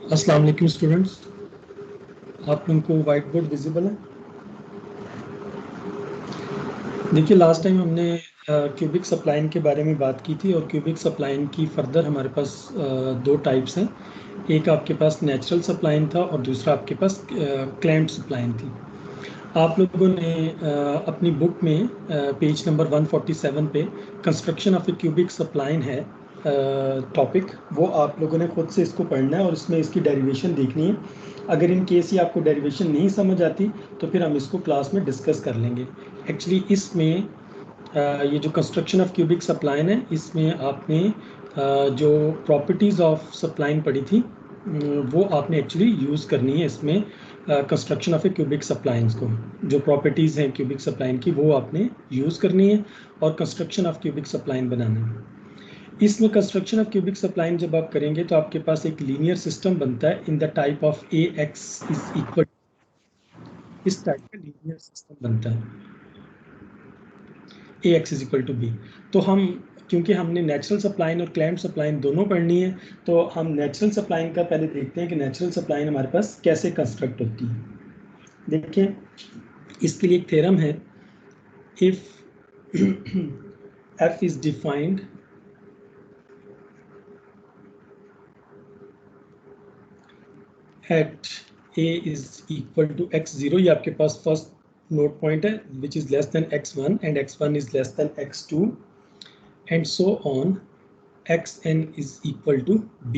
अस्सलाम वालेकुम स्टूडेंट्स, आप लोगों को वाइट बोर्ड विजिबल है? देखिए, लास्ट टाइम हमने क्यूबिक सप्लाइन के बारे में बात की थी और क्यूबिक सप्लाइन की फर्दर हमारे पास दो टाइप्स हैं। एक आपके पास नेचुरल सप्लाइन था और दूसरा आपके पास क्लैम्प्ड सप्लाइन थी। आप लोगों ने अपनी बुक में पेज नंबर 147 पे construction of A cubic spline है टॉपिक, वो आप लोगों ने खुद से इसको पढ़ना है और इसमें इसकी डेरिवेशन देखनी है। अगर इन केस ही आपको डेरिवेशन नहीं समझ आती तो फिर हम इसको क्लास में डिस्कस कर लेंगे। एक्चुअली इसमें ये जो कंस्ट्रक्शन ऑफ क्यूबिक सप्लाइन है, इसमें आपने जो प्रॉपर्टीज़ ऑफ सप्लाइन पढ़ी थी वो आपने एक्चुअली यूज़ करनी है इसमें कंस्ट्रक्शन ऑफ ए क्यूबिक सप्लाइंस को। जो प्रॉपर्टीज़ हैं क्यूबिक सप्लाइन की वो आपने यूज़ करनी है और कंस्ट्रक्शन ऑफ क्यूबिक सप्लाइन बनाना है। इसमें कंस्ट्रक्शन ऑफ क्यूबिक सप्लाइन जब आप करेंगे तो आपके पास एक लीनियर सिस्टम बनता है in the type of A X is equal, इस टाइप का लीनियर सिस्टम बनता है A X is equal to B. तो हम, क्योंकि हमने नेचुरल सप्लाइन और क्लैम्प्ड सप्लाइन दोनों पढ़नी है, तो हम नेचुरल सप्लाइन का पहले देखते हैं कि नेचुरल सप्लाइन हमारे पास कैसे कंस्ट्रक्ट होती है। देखिए, इसके लिए एक थ्योरम है, if f is defined at a is equal to x0, ये आपके पास फर्स्ट नोट पॉइंट है, which is less than x1 and x1 is less than x2 and so on xn is equal to b।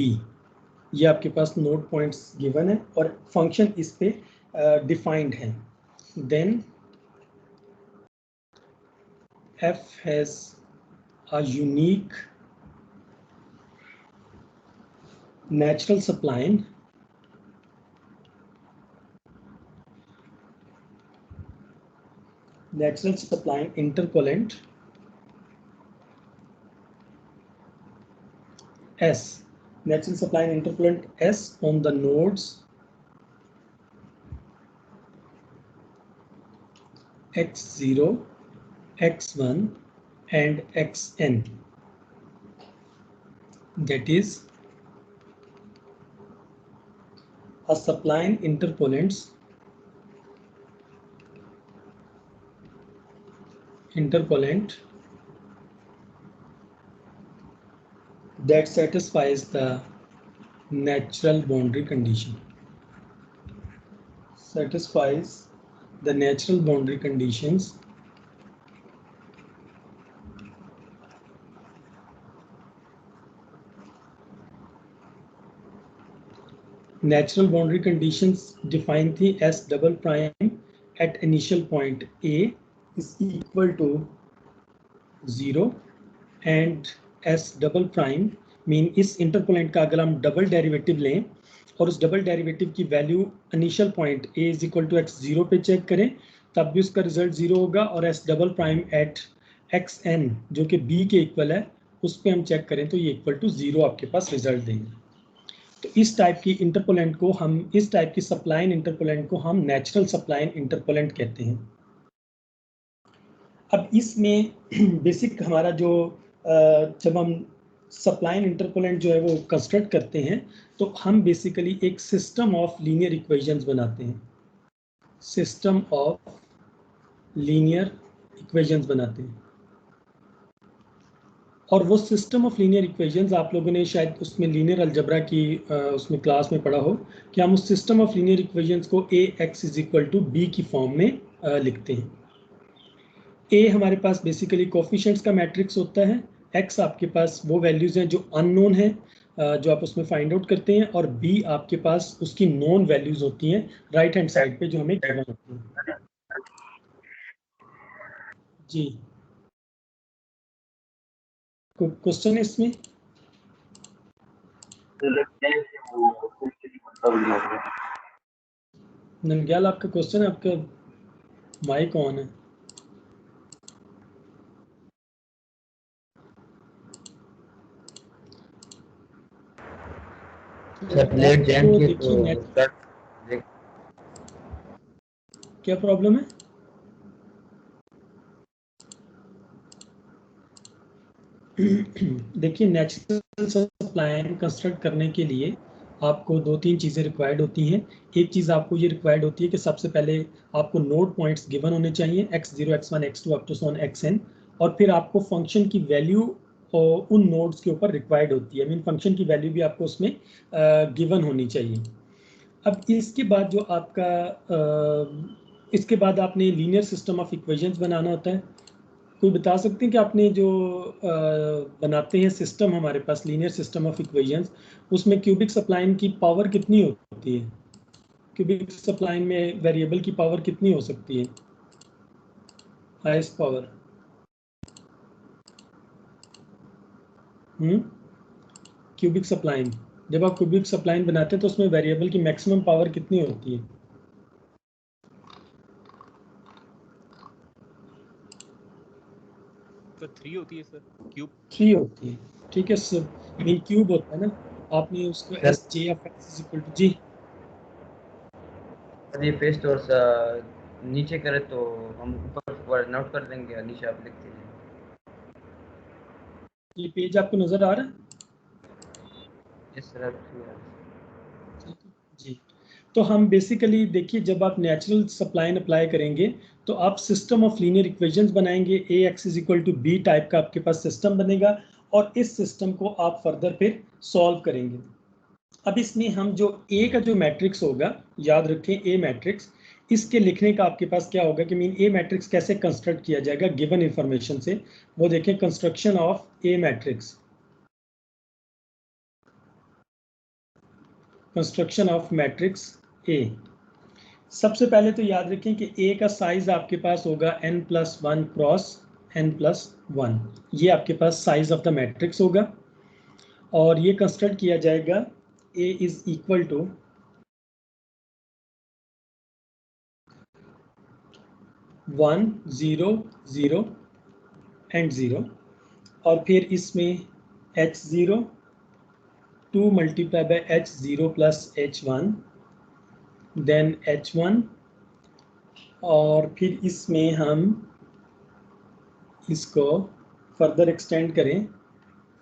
ये आपके पास note points given है और function इस पे defined है। Then f has a unique natural suppline interpollant S, natural supplying interpollant S on the nodes x0, x1 and xn, that is a supplying interpollant that satisfies the natural boundary condition, satisfies the natural boundary conditions natural boundary conditions define थी S double prime at initial point A is equal to 0 and S double prime mean इस इंटरपोलेंट का अगर हम double derivative लें और उस double derivative की value initial point A is equal to x0 पे चेक करें तब भी उसका रिजल्ट 0 होगा, और S double prime eight xn जो कि B के इक्वल है उस पर हम चेक करें तो ये इक्वल टू 0 आपके पास रिजल्ट देंगे। तो इस टाइप की इंटरपोलेंट को हम, इस टाइप की सप्लाइन इंटरपोलेंट को हम नेचुरल सप्लाइन इंटरपोलेंट कहते हैं। अब इसमें बेसिक हमारा जो जब हम सप्लाइन इंटरपोलेंट जो है वो कंस्ट्रक्ट करते हैं तो हम बेसिकली एक सिस्टम ऑफ लीनियर इक्वेशंस बनाते हैं, सिस्टम ऑफ लीनियर इक्वेशंस बनाते हैं। और वो सिस्टम ऑफ लीनियर इक्वेशंस आप लोगों ने शायद उसमें लीनियर अलजेब्रा की उसमें क्लास में पढ़ा हो कि हम उस सिस्टम ऑफ लीनियर इक्वेशंस को A X is equal to B की फॉर्म में लिखते हैं। ए हमारे पास बेसिकली कोफिशिएंट्स का मैट्रिक्स होता है, एक्स आपके पास वो वैल्यूज़ हैं जो अननोन है जो आप उसमें फाइंड आउट करते हैं, और बी आपके पास उसकी नोन वैल्यूज़ होती हैं राइट हैंड साइड पे जो हमें गिवन होती हैं। जी, कोई क्वेश्चन है इसमें? नंग्याल आपका क्वेश्चन है, आपका माइक ऑन है। क्या प्रॉब्लम है? देखिए, नेचुरल सप्लाई कंस्ट्रक्ट करने के लिए आपको दो तीन चीज़ें रिक्वायर्ड होती हैं। एक चीज़ आपको ये रिक्वायर्ड होती है कि सबसे पहले आपको नोड पॉइंट्स गिवन होने चाहिए, x0 x1 x2 up to so on xn, और फिर आपको फंक्शन की वैल्यू उन नोड्स के ऊपर रिक्वायर्ड होती है। मीन फंक्शन की वैल्यू भी आपको उसमें गिवन होनी चाहिए। अब इसके बाद जो आपका इसके बाद आपने लीनियर सिस्टम ऑफ इक्वेशंस बनाना होता है। कोई बता सकते हैं कि आपने जो बनाते हैं सिस्टम हमारे पास लीनियर सिस्टम ऑफ इक्वेशंस, उसमें क्यूबिक सप्लाइन की पावर कितनी होती है? क्यूबिक सप्लाइन में वेरिएबल की पावर कितनी हो सकती है? हाईएस्ट पावर क्यूबिक सप्लाइन, जब आप क्यूबिक सप्लाइन बनाते हैं तो उसमें वेरिएबल की मैक्सिमम पावर कितनी होती है? तो 3 होती है सर, क्यूब 3 होती है। ठीक है सर, मीन क्यूब होता है ना, आपने उसको S J of X is equal to G. ये पेस्ट और नीचे करे तो हम ऊपर नोट कर देंगे, नीचे आप लिखते हैं। ये पेज आपको नजर आ रहा है? Yes sir. जी, तो हम बेसिकली देखिए, जब आप नेचुरल सप्लाइन अप्लाई करेंगे तो आप सिस्टम ऑफ लीनियर इक्वेशंस बनाएंगे। A X is equal to B type का आपके पास सिस्टम बनेगा, और इस सिस्टम को आप फर्दर फिर सॉल्व करेंगे। अब इसमें हम जो ए का जो मैट्रिक्स होगा, याद रखें ए मैट्रिक्स, इसके लिखने का आपके पास क्या होगा कि मीन ए मैट्रिक्स कैसे कंस्ट्रक्ट किया जाएगा गिवन इंफॉर्मेशन से, वो देखें construction of A matrix. Construction of matrix A, सबसे पहले तो याद रखें कि ए का साइज आपके पास होगा n+1 क्रॉस n+1, ये आपके पास साइज ऑफ द मैट्रिक्स होगा, और ये कंस्ट्रक्ट किया जाएगा ए इज इक्वल टू 1 0 0 एंड 0, और फिर इसमें h0 2 multiply by h0 plus h1, then h1, और फिर इसमें हम इसको फर्दर एक्सटेंड करें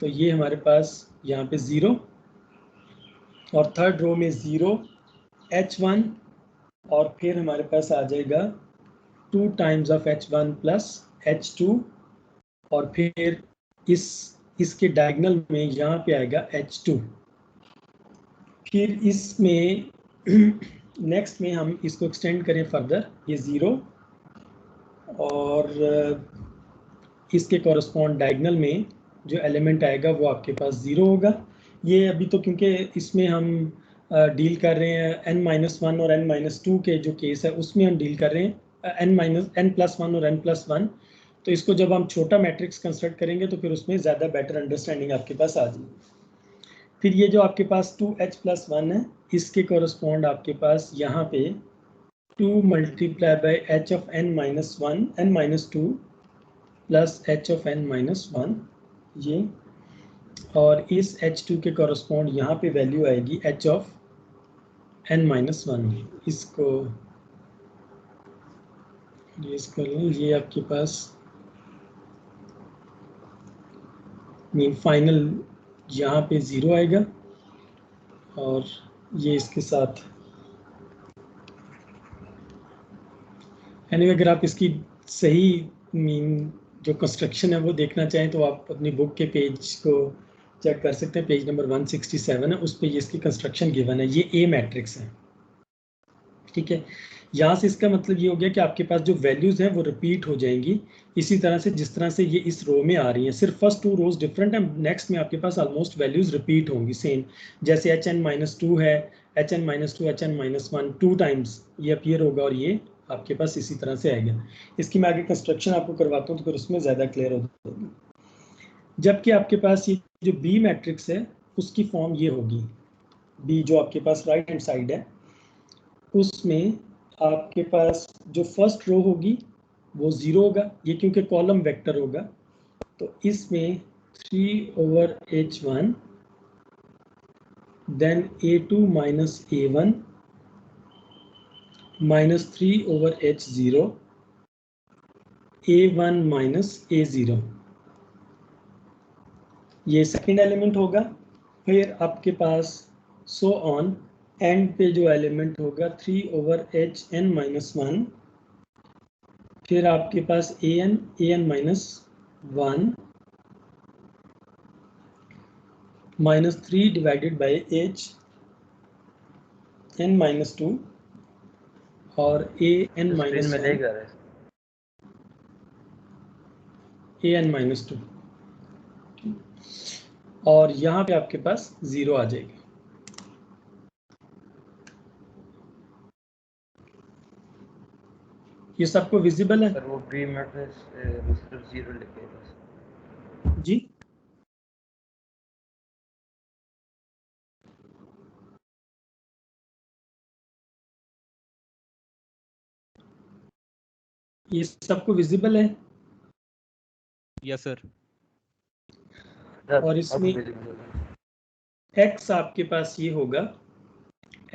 तो ये हमारे पास यहाँ पे 0, और थर्ड रो में 0 h1, और फिर हमारे पास आ जाएगा 2 times of h1 plus h2, और फिर इसके डायगोनल में यहाँ पे आएगा h2। फिर इसमें नेक्स्ट में हम इसको एक्सटेंड करें फर्दर, ये 0, और इसके कॉरस्पॉन्ड डायगोनल में जो एलिमेंट आएगा वो आपके पास 0 होगा। ये अभी तो क्योंकि इसमें हम डील कर रहे हैं n-1 और n-2 के जो केस है उसमें हम डील कर रहे हैं n+1 और n+1, तो इसको जब हम छोटा मैट्रिक्स कंस्ट्रक्ट करेंगे तो फिर उसमें ज़्यादा बेटर अंडरस्टैंडिंग आपके पास आ जाएगी। फिर ये जो आपके पास 2h+1 है, इसके कॉरस्पॉन्ड आपके पास यहाँ पे 2 multiply by h of n-1 n-2 plus h of n-1, ये, और इस h2 के कॉरस्पॉन्ड यहाँ पे वैल्यू आएगी h ऑफ n-1। इसको रेज कर लें, ये आपके पास मीन फाइनल यहाँ पे 0 आएगा, और ये इसके साथ एनीवे अगर आप इसकी सही मीन जो कंस्ट्रक्शन है वो देखना चाहें तो आप अपनी बुक के पेज को चेक कर सकते हैं, पेज नंबर 167 है, उस पर ये इसकी कंस्ट्रक्शन गिवन है। ये ए मैट्रिक्स है, ठीक है। यहाँ से इसका मतलब ये हो गया कि आपके पास जो वैल्यूज़ हैं वो रिपीट हो जाएंगी इसी तरह से जिस तरह से ये इस रो में आ रही हैं, सिर्फ फर्स्ट 2 रोज डिफरेंट है, नेक्स्ट में आपके पास ऑलमोस्ट वैल्यूज़ रिपीट होंगी सेम, जैसे hn-2 है, hn-2 hn-1 2 टाइम्स ये अपीयर होगा, और ये आपके पास इसी तरह से आएगा। इसकी मैं आगे कंस्ट्रक्शन आपको करवाता हूँ तो फिर उसमें ज़्यादा क्लियर हो जाएगी। जबकि आपके पास ये जो बी मैट्रिक्स है उसकी फॉर्म ये होगी, बी जो आपके पास राइट हैंड साइड है उसमें आपके पास जो फर्स्ट रो होगी वो 0 होगा, ये क्योंकि कॉलम वेक्टर होगा, तो इसमें 3/h1 then a2 minus a1 minus 3/h0 a1 minus a0, ये सेकेंड एलिमेंट होगा। फिर आपके पास सो ऑन, एंड पे जो एलिमेंट होगा 3/HN-1, फिर आपके पास AN-1 -3 डिवाइडेड बाई HN-2 और स्क्रीन में AN-1 देगा रहे AN-2, और यहाँ पे आपके पास 0 आ जाएगी। ये सबको विजिबल है? सर वो प्री मैट्रिक्स सिर्फ 0 लिखे बस। जी ये सबको विजिबल है? Yes sir. और इसमें x आपके पास ये होगा,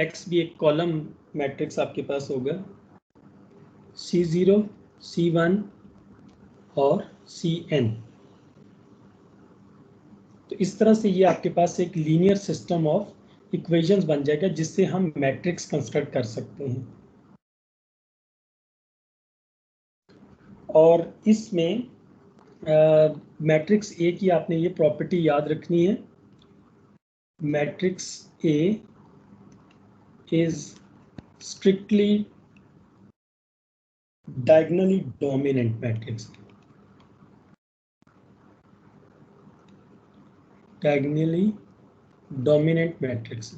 x भी एक कॉलम मैट्रिक्स आपके पास होगा, C0, C1 और Cn। तो इस तरह से ये आपके पास एक लीनियर सिस्टम ऑफ इक्वेशंस बन जाएगा जिससे हम मैट्रिक्स कंस्ट्रक्ट कर सकते हैं। और इसमें मैट्रिक्स ए की आपने ये प्रॉपर्टी याद रखनी है, matrix A is strictly diagonally dominant matrix, diagonally dominant matrix.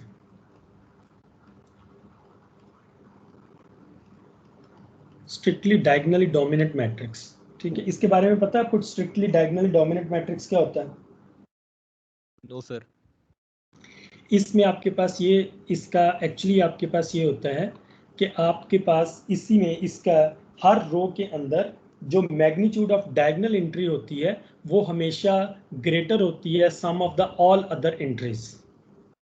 Strictly diagonally dominant matrix, ठीक है। इसके बारे में पता है आपको स्ट्रिक्टली डायगोनली डोमिनेंट मैट्रिक्स क्या होता है? No sir. इसमें आपके पास ये, इसका एक्चुअली आपके पास ये होता है कि आपके पास इसी में इसका हर रो के अंदर जो मैग्नीट्यूड ऑफ डायगोनल एंट्री होती है वो हमेशा ग्रेटर होती है sum of the all other entries.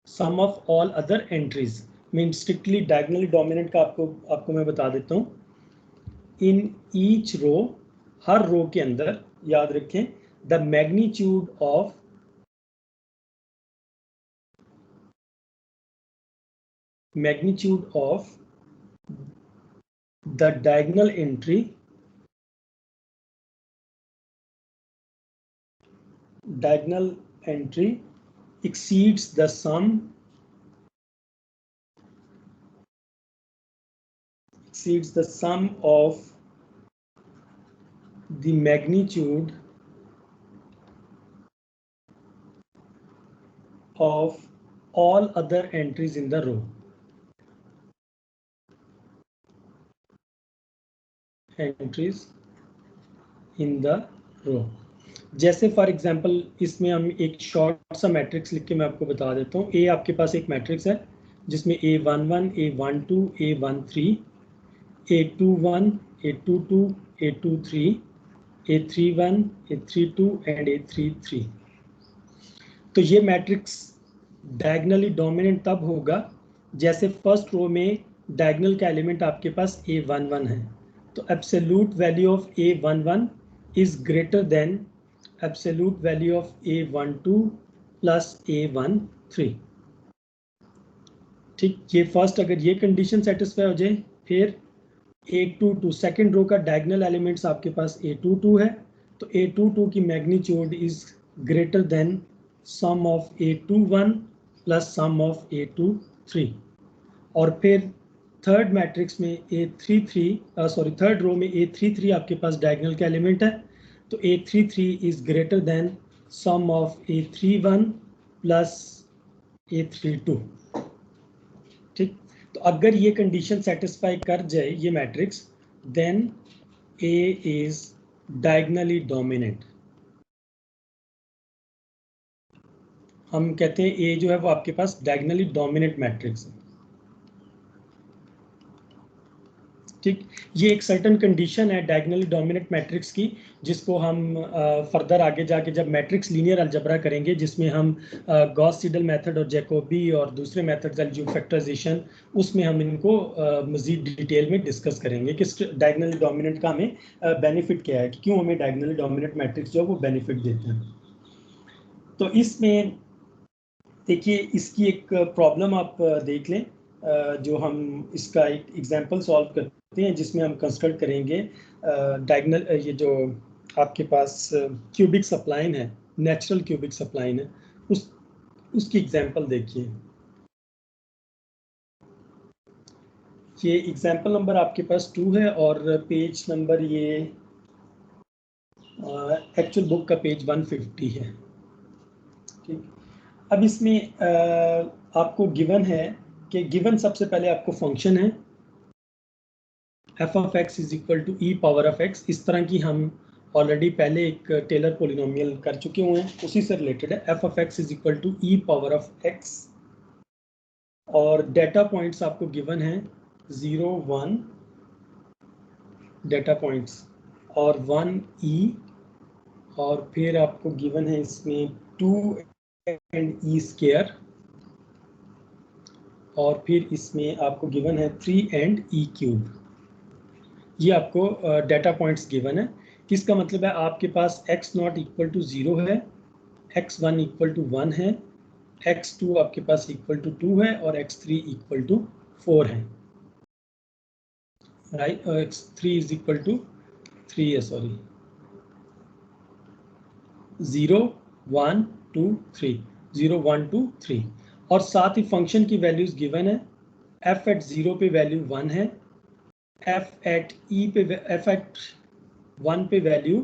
Sum of all other entries mean strictly diagonally dominant का आपको मैं बता देता हूँ। इन ईच रो, हर रो के अंदर याद रखें, the magnitude of the diagonal entry exceeds the sum of the magnitude of all other entries in the row. जैसे फॉर एग्जांपल इसमें हम एक शॉर्ट सा मैट्रिक्स लिख के मैं आपको बता देता हूँ। ए आपके पास एक मैट्रिक्स है जिसमें A11, A12, A13, A21, A22, A23, A31, A32 and A33। तो ये मैट्रिक्स डायगोनली डोमिनेंट तब होगा जैसे फर्स्ट रो में डायगोनल का एलिमेंट आपके पास A11 है, तो absolute value of A11 is greater then absolute value of A12 plus A13। ठीक, ये फर्स्ट अगर ये कंडीशन सेटिस्फाई हो जाए, फिर A22 सेकेंड रो का डायगोनल एलिमेंट्स आपके पास A22 है, तो A22 की magnitude is greater than sum of A21 plus sum of A23। और फिर थर्ड मैट्रिक्स में थर्ड रो में A33 आपके पास डायगोनल का एलिमेंट है, तो A33 is greater than sum of A31 plus A32। ठीक, तो अगर ये कंडीशन सेटिस्फाई कर जाए ये matrix, then A is diagonally dominant. हम कहते हैं A जो है वो आपके पास डायगोनली डोमिनेंट मैट्रिक्स है। ठीक, ये एक सर्टन कंडीशन है डायगोनली डोमिनेंट मैट्रिक्स की, जिसको हम फर्दर आगे जाके जब मैट्रिक्स लीनियर अलजेब्रा करेंगे, जिसमें हम गॉस सीडल मेथड और जैकोबी और दूसरे मेथड्स अलजेब्रिक फैक्टराइजेशन, उसमें हम इनको मजीद डिटेल में डिस्कस करेंगे कि डायगोनली डोमिनेंट का हमें बेनिफिट क्या है, कि क्यों हमें डायगोनली डोमिनेंट मैट्रिक्स जो है वो बेनिफिट देते हैं। तो इसमें देखिए इसकी एक प्रॉब्लम आप देख लें, जो हम इसका एक एग्जांपल सॉल्व करते हैं जिसमें हम कंस्ट्रक्ट करेंगे डायगोनल, ये जो आपके पास क्यूबिक सप्लाइन है, नेचुरल क्यूबिक सप्लाइन है, उसकी एग्जांपल देखिए। ये एग्जांपल नंबर आपके पास 2 है और पेज नंबर ये एक्चुअल बुक का पेज 150 है। ठीक, अब इसमें आपको गिवन है कि गिवन सबसे पहले आपको फंक्शन है f of x is equal to E power of x। इस तरह की हम ऑलरेडी पहले एक टेलर पोलिनोमियल कर चुके हुए हैं, उसी से रिलेटेड है। f of x is equal to E power of x और डेटा पॉइंट्स आपको गिवन है 0 1 डेटा पॉइंट्स और 1 e और फिर आपको गिवन है इसमें 2 एंड e स्क्वायर और फिर इसमें आपको गिवन है 3 एंड e क्यूब। ये आपको डेटा पॉइंट्स गिवन है। किसका मतलब है आपके पास x नॉट इक्वल टू 0 है, x1 इक्वल टू 1 है, x2 आपके पास इक्वल टू 2 है और x3 इक्वल टू 4 है, right. x3 is equal to 3 है, सॉरी 0 1 2 3, 0 1 2 3। और साथ ही फंक्शन की वैल्यूज गिवन है। f एट 0 पे वैल्यू 1 है, f एट 1 पे वैल्यू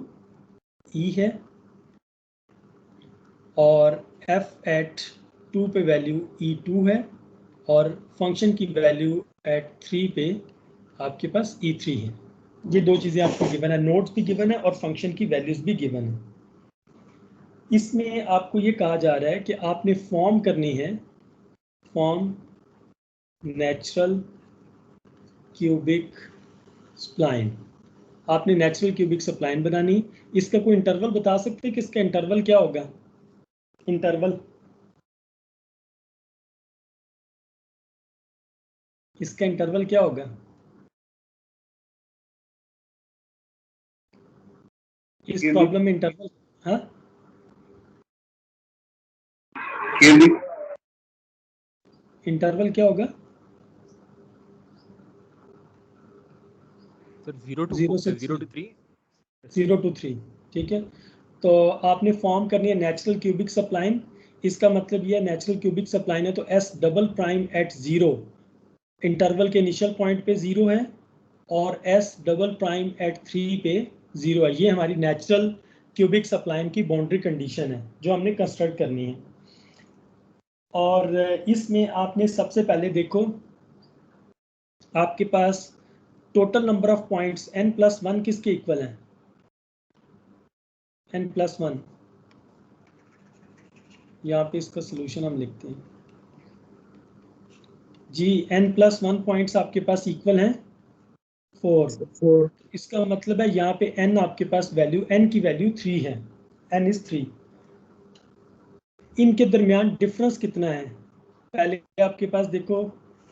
e है और f एट 2 पे वैल्यू e2 है और फंक्शन की वैल्यू एट 3 पे आपके पास e3 है। ये दो चीज़ें आपको गिवन है, नोट्स भी गिवन है और फंक्शन की वैल्यूज भी गिवन है। इसमें आपको ये कहा जा रहा है कि आपने फॉर्म करनी है, फॉर्म नेचुरल क्यूबिक स्प्लाइन। आपने नेचुरल क्यूबिक स्प्लाइन बनानी। इसका कोई इंटरवल बता सकते हैं कि इसका इंटरवल क्या होगा? इंटरवल, इसका इंटरवल क्या होगा? इस प्रॉब्लम में इंटरवल, हाँ इंटरवल क्या होगा? Sir 0 to 3। 0 to 3, ठीक है। तो आपने फॉर्म करनी है नेचुरल क्यूबिक सप्लाइन। इसका मतलब ये नेचुरल क्यूबिक सप्लाइन है तो s double prime eight 0 interval के इनिशियल पॉइंट पे 0 है और s डबल प्राइम एट 3 पे 0 है। ये हमारी नेचुरल क्यूबिक सप्लाइन की बाउंड्री कंडीशन है जो हमने कंस्ट्रक्ट करनी है। और इसमें आपने सबसे पहले देखो आपके पास total number of points n+1 किसके इक्वल है? n+1। यहाँ पे इसका सोल्यूशन हम लिखते हैं जी, n+1 पॉइंट्स आपके पास इक्वल हैं 4। इसका मतलब है यहाँ पे n आपके पास वैल्यू, n की वैल्यू 3 है, n इज 3। इनके दरमियान डिफरेंस कितना है? पहले आपके पास देखो,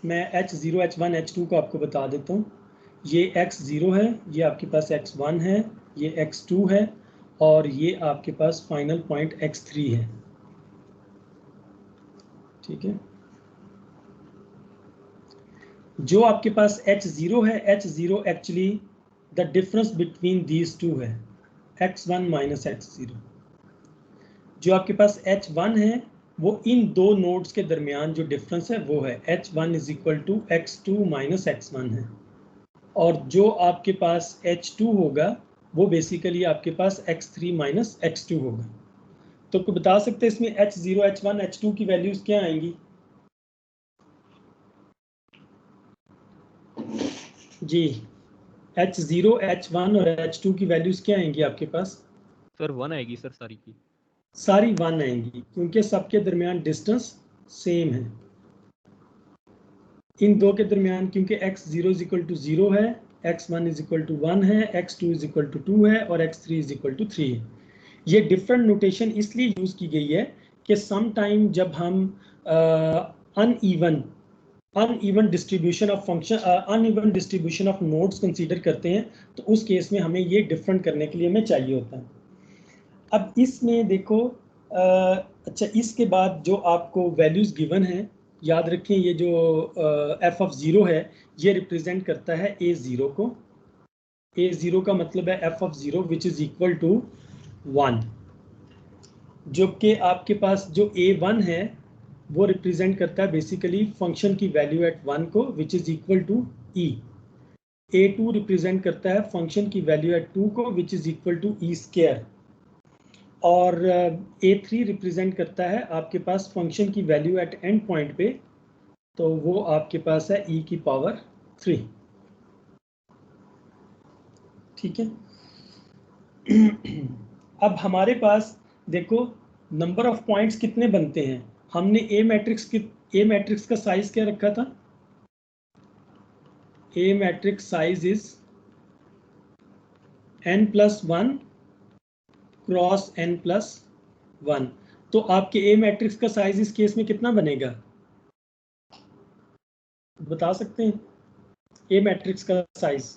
मैं h0 h1 h2 को आपको बता देता हूँ। ये x0 है, ये आपके पास x1 है, ये x2 है और ये आपके पास फाइनल पॉइंट x3 है, ठीक है। जो आपके पास h0 है, h0 actually the difference between these two है, x1 माइनस x0। जो आपके पास h1 है वो इन दो नोड्स के दरमियान जो डिफरेंस है वो है h1 is equal to x2 minus x1 है। और जो आपके पास h2 होगा वो बेसिकली आपके पास x3 माइनस x2 होगा। तो कोई बता सकते हैं इसमें h0 h1 h2 की वैल्यूज क्या आएंगी? जी, h0 h1 और h2 की वैल्यूज क्या आएंगी आपके पास? सर 1 आएगी सर, सारी की सारी 1 आएंगी क्योंकि सबके दरमियान डिस्टेंस सेम है। इन दो के दरमियान क्योंकि x0 इज इक्वल टू 0 है, x1 इज इक्वल टू 1 है, x2 इज इक्वल टू 2 है और x3 इज इक्वल टू 3 है। ये डिफरेंट नोटेशन इसलिए यूज की गई है कि सम टाइम जब हम uneven distribution of function, uneven distribution of nodes consider करते हैं तो उस केस में हमें ये डिफरेंट करने के लिए हमें चाहिए होता है। अब इसमें देखो अच्छा, इसके बाद जो आपको वैल्यूज गिवन है, याद रखें ये जो एफ ऑफ 0 है ये रिप्रेजेंट करता है A0 को। A0 का मतलब है F of 0 which is equal to 1, जो कि आपके पास जो A1 है वो रिप्रेजेंट करता है बेसिकली फंक्शन की वैल्यू एट 1 को, which is equal to E। A2 represent करता है फंक्शन की वैल्यू एट 2 को, which is equal to E square. और A3 रिप्रेजेंट करता है आपके पास फंक्शन की वैल्यू एट एंड पॉइंट पे, तो वो आपके पास है E की पावर 3। ठीक है। अब हमारे पास देखो नंबर ऑफ पॉइंट्स कितने बनते हैं। हमने ए मैट्रिक्स का साइज क्या रखा था? A matrix size is n+1 cross n+1। तो आपके ए मैट्रिक्स का साइज इस केस में कितना बनेगा, बता सकते हैं? ए मैट्रिक्स का साइज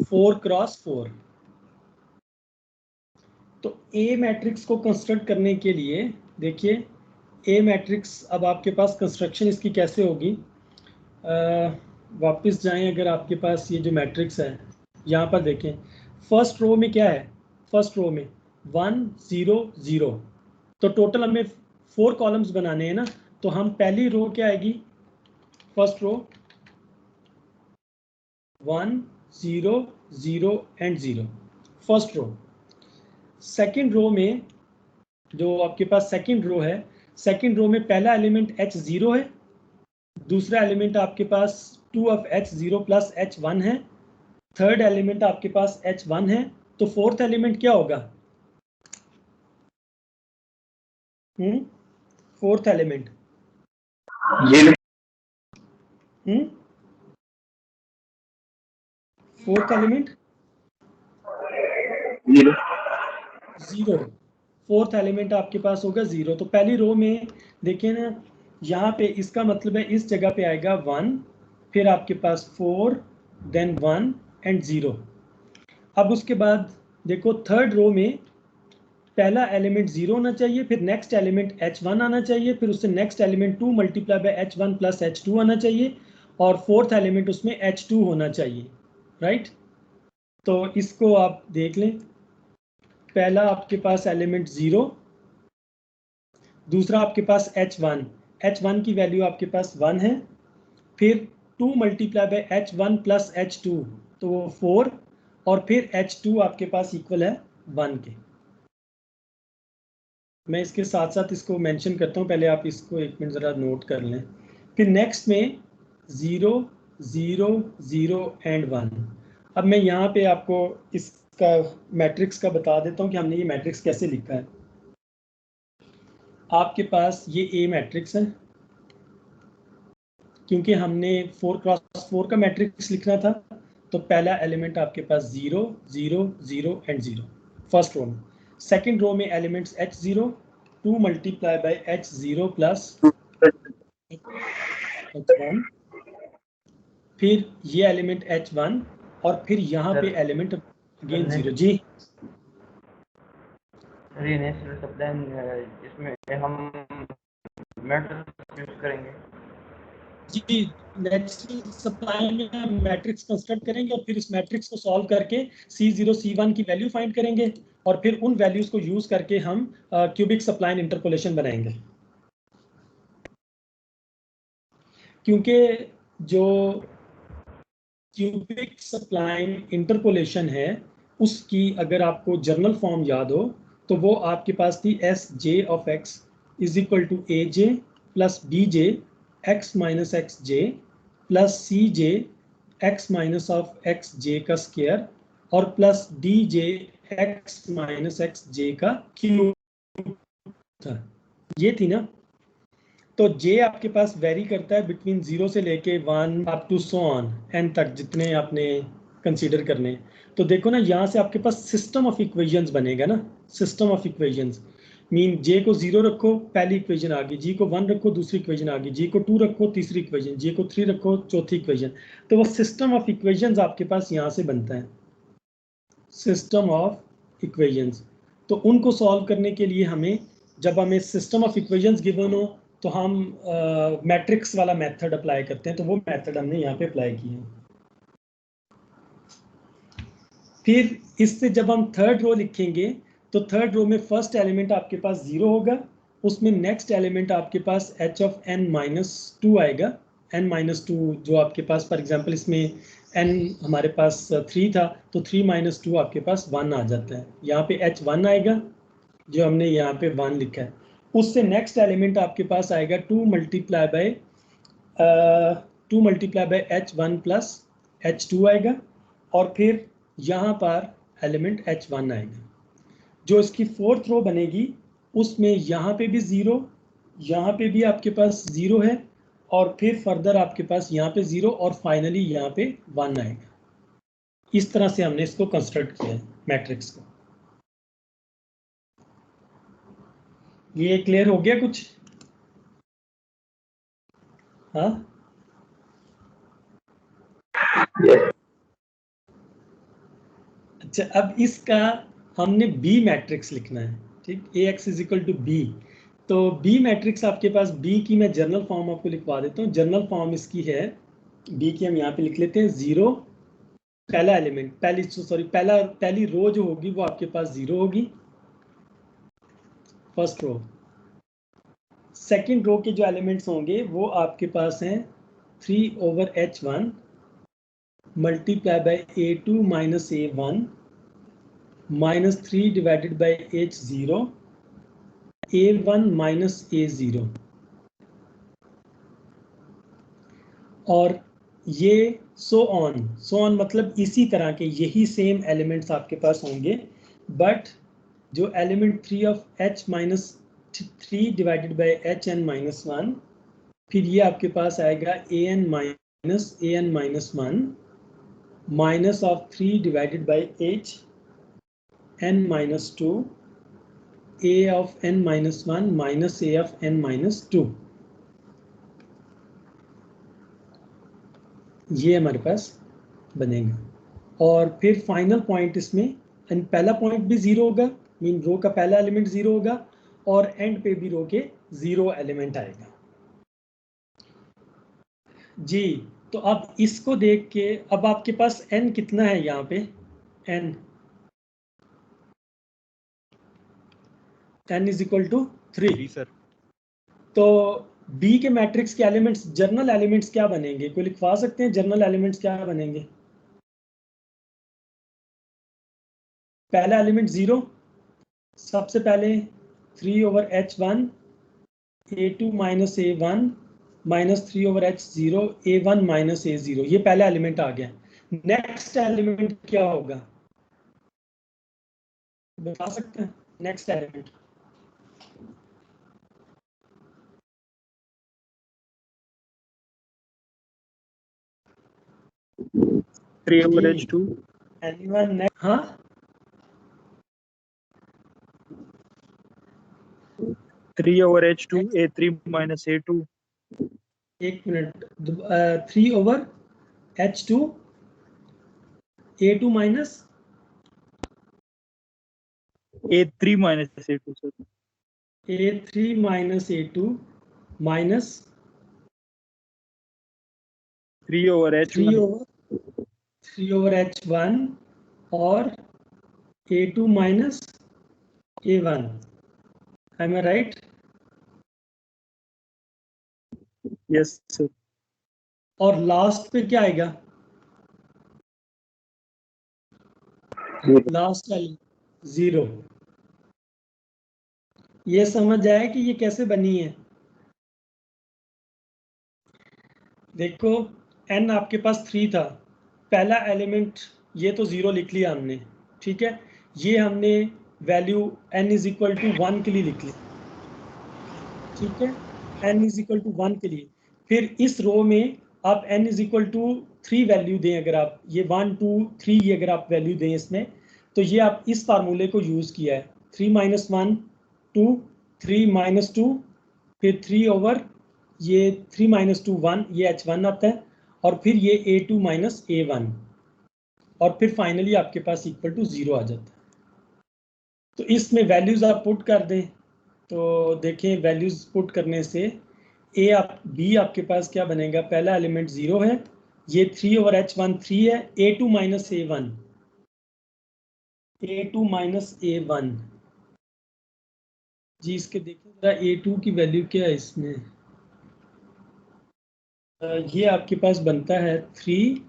4x4। तो ए मैट्रिक्स को कंस्ट्रक्ट करने के लिए देखिए, ए मैट्रिक्स अब आपके पास कंस्ट्रक्शन इसकी कैसे होगी। वापस जाएं, अगर आपके पास ये जो मैट्रिक्स है यहाँ पर देखें, फर्स्ट रो में क्या है? फर्स्ट रो में 1 0 0, तो टोटल हमें 4 कॉलम्स बनाने हैं ना। तो हम पहली रो क्या आएगी? First row 1 0 0 and 0, first row. Second row में जो आपके पास सेकेंड रो है, सेकेंड रो में पहला एलिमेंट H0 है, दूसरा एलिमेंट आपके पास 2 ऑफ H0 प्लस H1 है, थर्ड एलिमेंट आपके पास H1 है। तो फोर्थ एलिमेंट क्या होगा? Fourth element fourth element 0। Fourth element आपके पास होगा 0। तो पहली रो में देखिए ना, यहाँ पे इसका मतलब है इस जगह पे आएगा 1, फिर आपके पास 4, देन 1 एंड 0। अब उसके बाद देखो थर्ड रो में पहला एलिमेंट 0 होना चाहिए, फिर नेक्स्ट एलिमेंट H1 आना चाहिए, फिर उससे next element 2 multiply by H1 plus H2 आना चाहिए, और फोर्थ एलिमेंट उसमें H2 होना चाहिए, राइट। तो इसको आप देख लें, पहला आपके पास एलिमेंट 0, दूसरा आपके पास H1 की वैल्यू आपके पास 1 है, फिर 2 multiply by H1 plus H2 तो वो 4, और फिर H2 आपके पास इक्वल है 1 के। मैं इसके साथ साथ इसको मेंशन करता हूँ, पहले आप इसको एक मिनट ज़रा नोट कर लें। फिर नेक्स्ट में 0 0 0 एंड 1। अब मैं यहाँ पे आपको इसका मैट्रिक्स का बता देता हूँ कि हमने ये मैट्रिक्स कैसे लिखा है। आपके पास ये ए मैट्रिक्स है, क्योंकि हमने 4x4 का मैट्रिक्स लिखना था, तो पहला एलिमेंट आपके पास 0 0 0 एंड 0 फर्स्ट रो में। सेकेंड रो में elements H0 2 multiply by H0 plus H1, फिर ये एलिमेंट H1, और फिर यहाँ पे एलिमेंट अगेन 0। जी ये नेचुरल सप्लाई इसमें हम मैट्रिक्स यूज करेंगे। जी, नेचुरल सप्लाई में हम मैट्रिक्स कंस्ट्रक्ट करेंगे और फिर इस मैट्रिक्स को सॉल्व करके C0 C1 की वैल्यू फाइंड करेंगे, और फिर उन वैल्यूज को यूज करके हम क्यूबिक सप्लाइन इंटरपोलेशन बनाएंगे। क्योंकि जो क्यूबिक सप्लाइन इंटरपोलेशन है उसकी अगर आपको जर्नल फॉर्म याद हो तो वो आपके पास थी Sj of x is equal to Aj plus Bj x minus xj plus Cj x minus of xj का स्क्वायर और plus Dj x minus xj का क्यूब था, ये थी ना। तो j आपके पास वेरी करता है बिटवीन 0 से लेके 1 up to so on n तक, जितने आपने कंसीडर करने। तो देखो ना, यहाँ से आपके पास सिस्टम ऑफ इक्वेशंस बनेगा ना, system of equations mean j को 0 रखो पहली इक्वेशन आ गई, g को 1 रखो दूसरी इक्वेशन आ गई, g को 2 रखो तीसरी इक्वेशन, j को 3 रखो चौथी इक्वेशन। तो वो सिस्टम ऑफ इक्वेशंस आपके पास यहाँ से बनता है, सिस्टम ऑफ इक्वेशंस। तो उनको सॉल्व करने के लिए हमें, जब हमें सिस्टम ऑफ इक्वेशंस गिवन हो तो हम मैट्रिक्स वाला मेथड अप्लाई करते हैं, तो वो मेथड हमने यहाँ पे अप्लाई किए हैं। फिर इससे जब हम थर्ड रो लिखेंगे तो थर्ड रो में फर्स्ट एलिमेंट आपके पास 0 होगा, उसमें नेक्स्ट एलिमेंट आपके पास h ऑफ n-2 आएगा। n-2 जो आपके पास, फॉर एग्जांपल इसमें n हमारे पास 3 था, तो 3-2 आपके पास 1 आ जाता है। यहाँ पे h1 आएगा जो हमने यहाँ पे 1 लिखा है। उससे नेक्स्ट एलिमेंट आपके पास आएगा 2 multiply by h1 plus h2 आएगा, और फिर यहाँ पर एलिमेंट h1 आएगा। जो इसकी फोर्थ रो बनेगी उसमें यहाँ पे भी 0, यहाँ पे भी आपके पास 0 है, और फिर फर्दर आपके पास यहाँ पे 0 और फाइनली यहाँ पे 1 आएगा। इस तरह से हमने इसको कंस्ट्रक्ट किया है मैट्रिक्स को। ये क्लियर हो गया कुछ? हाँ, अच्छा, अब इसका हमने बी मैट्रिक्स लिखना है, ठीक, Ax इक्वल टू बी। तो बी मैट्रिक्स आपके पास, बी की मैं जर्नल फॉर्म आपको लिखवा देता हूँ। जर्नल फॉर्म इसकी है, बी की हम यहाँ पे लिख लेते हैं 0, पहला एलिमेंट, पहली रो जो होगी वो आपके पास 0 होगी, फर्स्ट रो। सेकंड रो के जो एलिमेंट्स होंगे वो आपके पास हैं 3/h1 multiply by a2 minus a1 minus 3 divided by h0 a1 minus a0, और ये सो ऑन मतलब इसी तरह के यही सेम एलिमेंट्स आपके पास होंगे, बट जो element 3 of h minus 3 divided by hn-1, फिर ये आपके पास आएगा an minus 1 minus of 3 divided by h n-2 a of n-1 minus a of n-2। ये हमारे पास बनेगा, और फिर फाइनल पॉइंट इसमें, पहला पॉइंट भी 0 होगा, मीन रो का पहला एलिमेंट 0 होगा, और एंड पे भी रो के 0 एलिमेंट आएगा जी। तो अब इसको देख के, अब आपके पास n कितना है यहाँ पे, n is equal to 3 sir. तो बी के मैट्रिक्स के एलिमेंट्स, जर्नल एलिमेंट्स क्या बनेंगे? कोई लिखवा सकते हैं जर्नल एलिमेंट्स क्या बनेंगे? पहला एलिमेंट 0, सबसे पहले 3/h1 a2 minus a1 minus 3/h0 a1 minus a0, ये पहला एलिमेंट आ गया। नेक्स्ट एलिमेंट क्या होगा, बता सकते हैं? Next element 3/h2 anyone? हाँ, 3/h2 a3 minus a2। एक minute, 3/h2 a2 minus a3 minus a2 sir. a3 minus a2 minus 3/h1 और a2 minus a1। Am I right? Yes sir. और last पे क्या आएगा? लास्ट वाली 0। ये समझ आया कि ये कैसे बनी है? देखो, n आपके पास 3 था, पहला एलिमेंट ये तो 0 लिख लिया हमने, ठीक है। ये हमने value n is equal to 1 के लिए लिख ली, ठीक है, n इज इक्वल टू 1 के लिए। फिर इस रो में आप n is equal to 3 value दें, अगर आप ये 1 2 3 ये अगर आप वैल्यू दें इसमें, तो ये आप इस फार्मूले को यूज़ किया है, 3 माइनस 1 2 3 माइनस 2 फिर 3 ओवर ये 3 माइनस 2 1, ये h1 आता है, और फिर ये a2 माइनस a1, और फिर फाइनली आपके पास इक्वल टू 0 आ जाता है। तो इसमें वैल्यूज आप पुट कर दें तो देखें वैल्यूज पुट करने से बी आपके पास क्या बनेगा, पहला एलिमेंट 0 है, ये 3/h1 3 है, a2 माइनस a1 जी। इसके देखिए जरा a2 की वैल्यू क्या है इसमें, ये आपके पास बनता है 3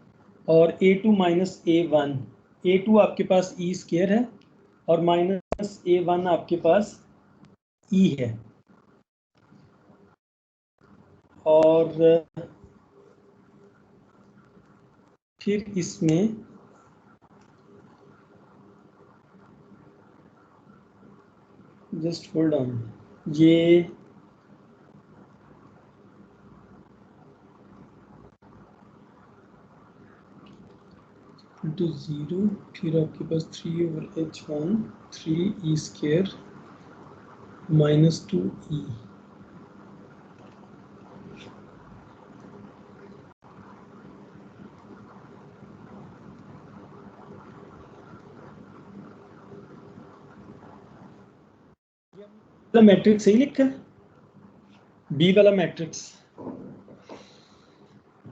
और a2 माइनस a1, a2 आपके पास e स्क्वायर है और माइनस a1 आपके पास e है। और फिर इसमें जस्ट होल्ड ऑन, ये टू 0, फिर आपके पास 3/h1 3 e square minus 2e। Matrix सही लिखा है, बी वाला matrix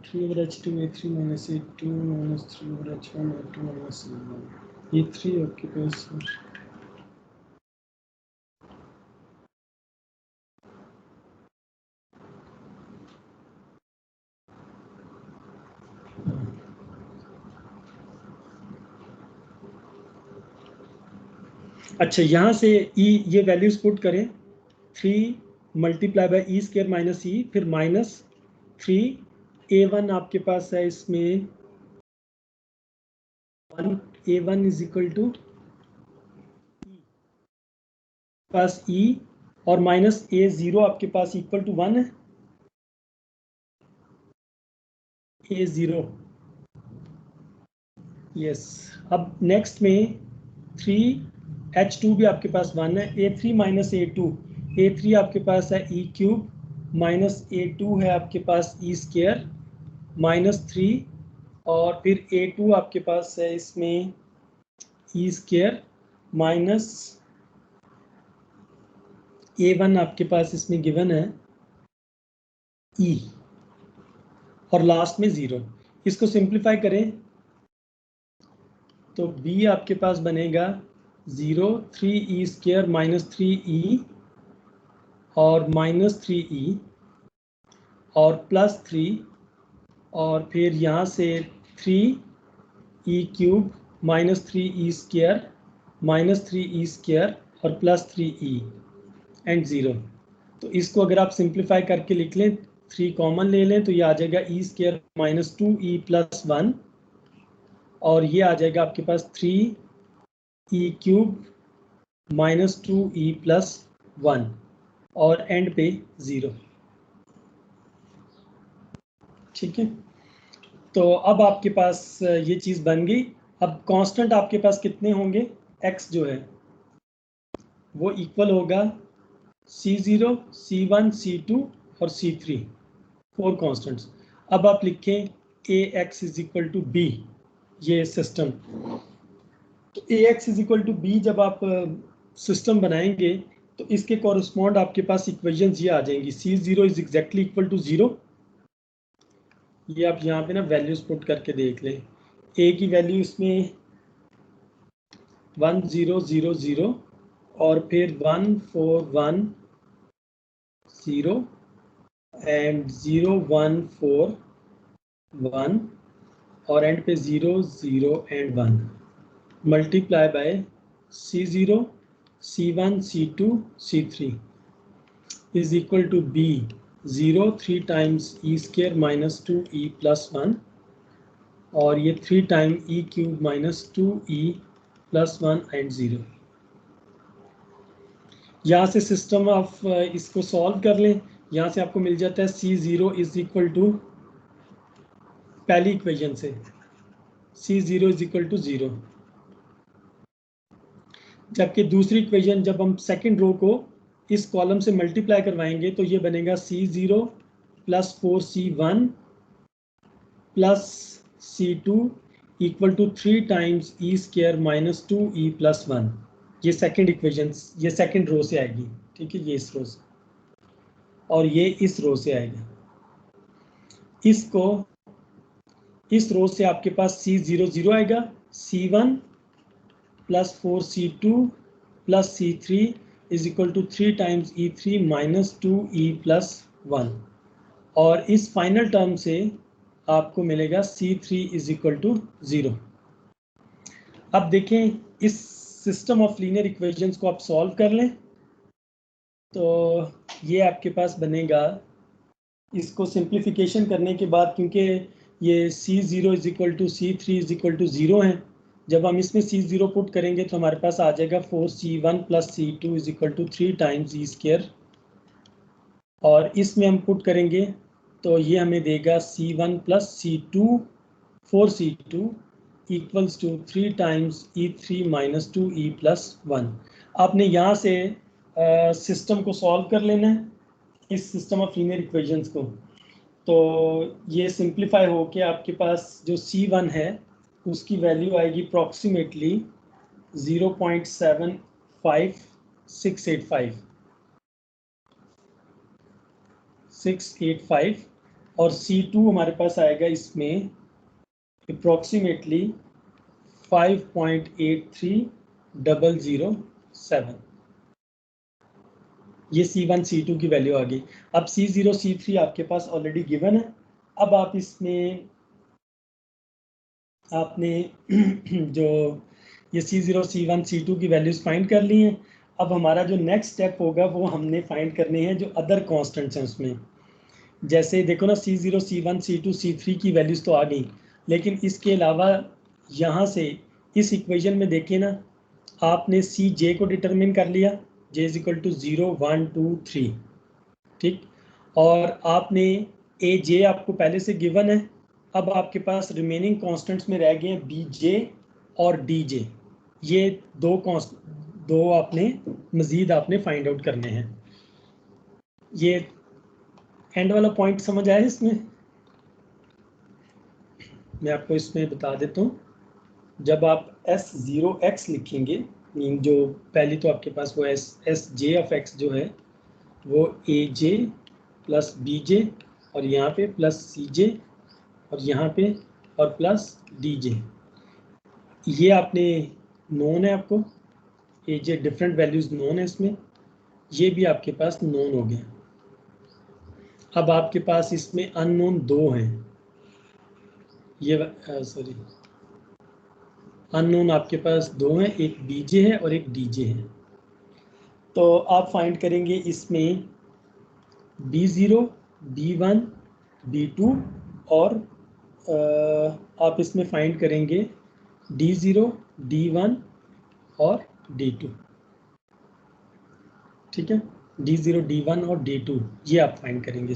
3/h2 a3 minus a2 minus 3/h1 a2 minus a1, ये 3 आपके पास है। अच्छा, यहाँ से e ये वैल्यूज पुट करें, 3 multiply by E square minus E, फिर माइनस 3 a1 आपके पास है इसमें 1, a1 इज इक्वल टू पास e और माइनस a0 आपके पास इक्वल टू 1 है, a0 यस। अब नेक्स्ट में 3h2 भी आपके पास 1 है, a3 माइनस a3 आपके पास है e क्यूब माइनस a2 है आपके पास e स्क्वायर माइनस 3 और फिर a2 आपके पास है इसमें e स्क्वायर माइनस a1 आपके पास इसमें गिवन है e और लास्ट में 0। इसको सिंप्लीफाई करें तो b आपके पास बनेगा 0 3e स्क्वायर माइनस 3e और माइनस 3e और प्लस 3 और फिर यहाँ से 3e cube minus 3e square minus 3e square और प्लस 3e एंड 0। तो इसको अगर आप सिंप्लीफाई करके लिख लें, 3 कॉमन ले लें तो ये आ जाएगा e square minus 2e plus 1 और ये आ जाएगा आपके पास 3e cube minus 2e plus 1 और एंड पे 0। ठीक है, तो अब आपके पास ये चीज़ बन गई। अब कांस्टेंट आपके पास कितने होंगे, x जो है वो इक्वल होगा C0, C1, C2 और C3, 4 कांस्टेंट्स। अब आप लिखें AX is equal to B, ये सिस्टम। तो AX is equal to B जब आप सिस्टम बनाएंगे तो इसके कॉरस्पॉन्ड आपके पास इक्वेशंस ये आ जाएंगी, C0 is exactly equal to 0। ये आप यहाँ पे ना वैल्यूज पुट करके देख लें, a की वैल्यू इसमें 1 0 0 0 और फिर 1 4 1 0 एंड 0 1 4 1 और एंड पे 0 0 and 1 multiply by C0 C1 C2 C3 is equal to B 0 3 times e square minus 2e plus 1 और ये 3 time e cube minus 2e plus 1 and 0। यहाँ से सिस्टम आप इसको सॉल्व कर लें, यहाँ से आपको मिल जाता है C0 इज इक्वल टू, पहली इक्वेशन से C0 इज इक्वल टू 0, जबकि दूसरी इक्वेशन जब हम सेकंड रो को इस कॉलम से मल्टीप्लाई करवाएंगे तो ये बनेगा C0 plus 4C1 plus C2 equal to 3 times e square minus 2e plus 1 ये सेकंड इक्वेशन, ये सेकंड रो से आएगी, ठीक है, ये इस रो से, और ये इस रो से आएगा। इसको इस रो से आपके पास C00 आएगा, C1 plus 4C2 plus C3 is equal to 3 times E3 minus 2E plus 1, और इस फाइनल टर्म से आपको मिलेगा C3 इज इक्वल टू 0। अब देखें, इस सिस्टम ऑफ लीनियर इक्वेशंस को आप सॉल्व कर लें तो ये आपके पास बनेगा, इसको सिंप्लीफिकेशन करने के बाद, क्योंकि ये C0 is equal to C3 is equal to 0 है, जब हम इसमें C0 पुट करेंगे तो हमारे पास आ जाएगा 4C1 plus C2 is equal to 3 times E square, और इसमें हम पुट करेंगे तो ये हमें देगा C1 plus C2 4C2 equals to 3 times E3 minus 2E plus 1। आपने यहाँ से सिस्टम को सॉल्व कर लेना है, इस सिस्टम ऑफ लीनियर इक्वेशंस को, तो ये सिंप्लीफाई हो के आपके पास जो C1 है उसकी वैल्यू आएगी अप्रॉक्सीमेटली 0.75685, और C2 हमारे पास आएगा इसमें अप्रॉक्सीमेटली 5.83007। ये C1 C2 की वैल्यू आ गई। अब C0 C3 आपके पास ऑलरेडी गिवन है। अब आप इसमें आपने जो ये C0 C1 C2 की वैल्यूज फाइंड कर ली हैं। अब हमारा जो नेक्स्ट स्टेप होगा वो हमने फाइंड करने हैं जो अदर कांस्टेंट्स हैं उसमें। जैसे देखो ना, C0 C1 C2 C3 की वैल्यूज तो आ गई, लेकिन इसके अलावा यहाँ से इस इक्वेशन में देखिए ना, आपने Cj को डिटरमिन कर लिया, j इज इक्वल टू 0 1 2 3, ठीक, और आपने Aj आपको पहले से गिवन है। अब आपके पास रिमेनिंग कांस्टेंट्स में रह गए हैं Bj और Dj, ये दो आपने मजीद आपने फाइंड आउट करने हैं। ये एंड वाला पॉइंट समझ आया इसमें? मैं आपको इसमें बता देता हूँ, जब आप S0x लिखेंगे, जो पहली तो आपके पास वो Sj ऑफ x जो है वो Aj प्लस Bj और यहाँ पे प्लस Cj और यहाँ पे और प्लस Dj, ये आपने नोन है, आपको Aj डिफरेंट वैल्यूज नोन है इसमें, ये भी आपके पास नोन हो गया। अब आपके पास इसमें अननोन दो हैं, ये सॉरी अननोन आपके पास दो हैं, एक Bj है और एक Dj है। तो आप फाइंड करेंगे इसमें B0 B1 B2 और आप इसमें फाइंड करेंगे D0 D1 और D2, ठीक है, D0 D1 और D2 ये आप फाइंड करेंगे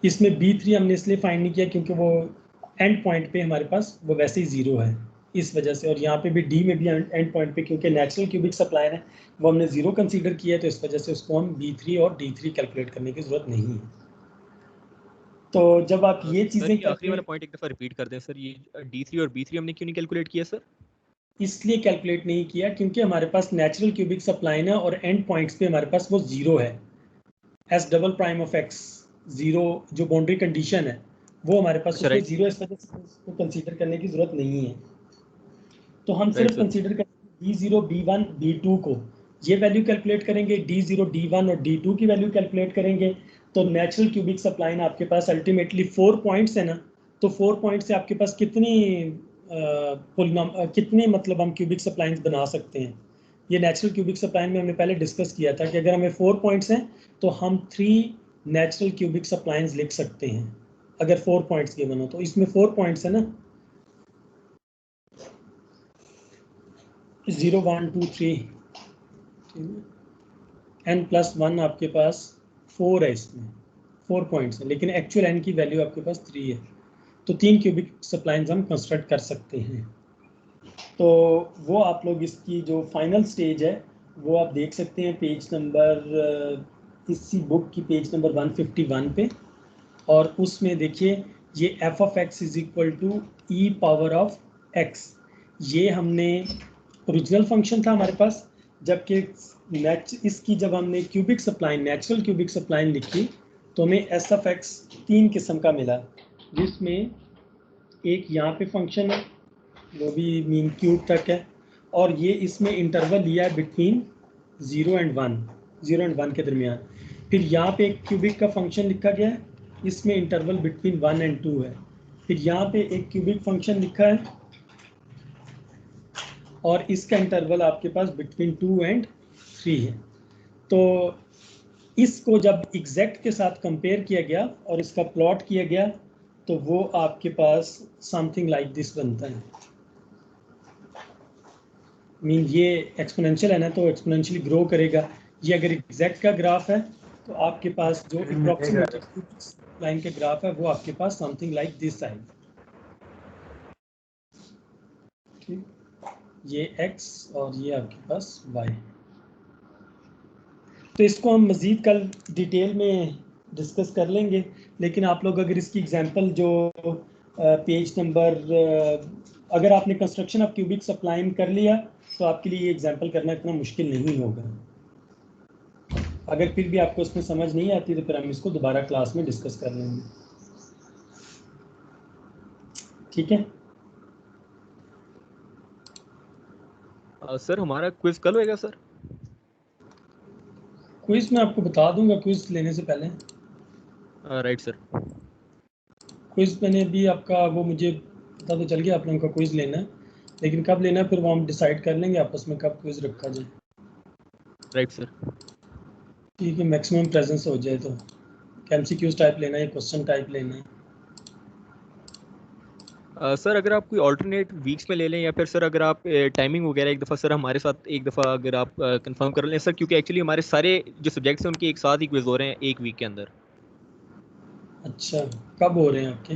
इसमें B3 हमने इसलिए फाइंड नहीं किया क्योंकि वो एंड पॉइंट पे हमारे पास वो वैसे ही 0 है इस वजह से, और यहाँ पे भी D में भी एंड पॉइंट पे क्योंकि नेचुरल क्यूबिक सप्लायर है वो हमने 0 कंसीडर किया है, तो इस वजह से उसको हम B3 और D3 कैलकुलेट करने की जरूरत नहीं है। तो जब आप ये चीजें आखिरी वाला पॉइंट एक दफा रिपीट कर दें सर, ये D3 और B3 हमने क्यों नहीं कैलकुलेट किया सर? इसलिए कैलकुलेट नहीं किया क्योंकि हमारे पास नेचुरल क्यूबिक सप्लाइन है और एंड पॉइंट्स पे हमारे पास वो 0 है। S double prime of x 0 जो बाउंड्री कंडीशन है वो हमारे पास उसमें 0, इस वजह से उसको कंसीडर करने की जरूरत नहीं है। तो हम सिर्फ कंसीडर करेंगे D0 B1 B2 को, ये वैल्यू कैलकुलेट करेंगे, D0 D1 और D2 की वैल्यू कैलकुलेट करेंगे। तो नेचुरल क्यूबिक सप्लाइन आपके पास अल्टीमेटली 4 पॉइंट्स है ना, तो 4 पॉइंट से आपके पास कितनी मतलब हम क्यूबिक सप्लाइंस बना सकते हैं। ये नेचुरल क्यूबिक सप्लाइन में हमने पहले डिस्कस किया था कि अगर हमें 4 पॉइंट्स हैं तो हम 3 नेचुरल क्यूबिक सप्लाइंस लिख सकते हैं अगर 4 पॉइंट्स गिवन हो। तो इसमें 4 पॉइंट्स है ना, 0 1 2 3 n प्लस 1 आपके पास 4 है, इसमें 4 पॉइंट्स है, लेकिन एक्चुअल n की वैल्यू आपके पास 3 है, तो 3 क्यूबिक सप्लाइंस हम कंस्ट्रक्ट कर सकते हैं। तो वो आप लोग इसकी जो फाइनल स्टेज है वो आप देख सकते हैं पेज नंबर, इसी बुक की पेज नंबर 151 पे, और उसमें देखिए ये f of x is equal to e power of x, ये हमने ओरिजिनल फंक्शन था हमारे पास, जबकि इसकी जब हमने cubic spline natural cubic spline लिखी तो हमें एस ऑफ एक्स 3 किस्म का मिला, जिसमें एक यहाँ पे फंक्शन है वो भी मीन क्यूब तक है, और ये इसमें इंटरवल लिया है बिटवीन 0 एंड 1 के दरमियान। फिर यहाँ पे एक क्यूबिक का फंक्शन लिखा गया है, इसमें इंटरवल बिटवीन 1 एंड 2 है। फिर यहाँ पे एक क्यूबिक फंक्शन लिखा है और इसका इंटरवल आपके पास बिटवीन 2 एंड 3 है। तो इसको जब एग्जैक्ट के साथ कंपेयर किया गया और इसका प्लॉट किया गया तो वो आपके पास समथिंग लाइक दिस बनता है। मीन ये एक्सपोनेंशियल है ना, तो एक्सपोनेंशियली ग्रो करेगा। ये अगर एग्जैक्ट का ग्राफ है तो आपके पास जो अप्रॉक्सीमेट लाइन के ग्राफ है वो आपके पास समथिंग लाइक दिस साइड। ये x और ये आपके पास y। तो इसको हम मज़ीद कल डिटेल में डिस्कस कर लेंगे, लेकिन आप लोग अगर इसकी एग्जांपल जो पेज नंबर, अगर आपने कंस्ट्रक्शन ऑफ क्यूबिक सप्लाइन कर लिया तो आपके लिए ये एग्जांपल करना इतना मुश्किल नहीं होगा। अगर फिर भी आपको उसमें समझ नहीं आती तो फिर हम इसको दोबारा क्लास में डिस्कस कर लेंगे, ठीक है? सर हमारा क्विज कल होएगा सर? क्विज मैं आपको बता दूंगा क्विज लेने से पहले। Right sir. क्विज मैंने भी आपका वो मुझे पता तो चल गया आप लोगों का क्विज लेना है, लेकिन कब लेना है फिर वो हम डिसाइड कर लेंगे आपस में कब क्विज रखा जाए। Right sir. ठीक है, मैक्सिमम प्रेजेंस हो जाए तो। एमसीक्यूज टाइप लेना है, क्वेश्चन टाइप लेना है? सर अगर आप कोई ऑल्टरनेट वीक्स में ले लें, या फिर सर अगर आप टाइमिंग वगैरह एक दफ़ा सर हमारे साथ एक दफ़ा अगर आप कंफर्म कर लें सर, क्योंकि एक्चुअली हमारे सारे जो सब्जेक्ट्स हैं उनके एक साथ ही क्विज हो रहे हैं एक वीक के अंदर। अच्छा, कब हो रहे हैं आपके?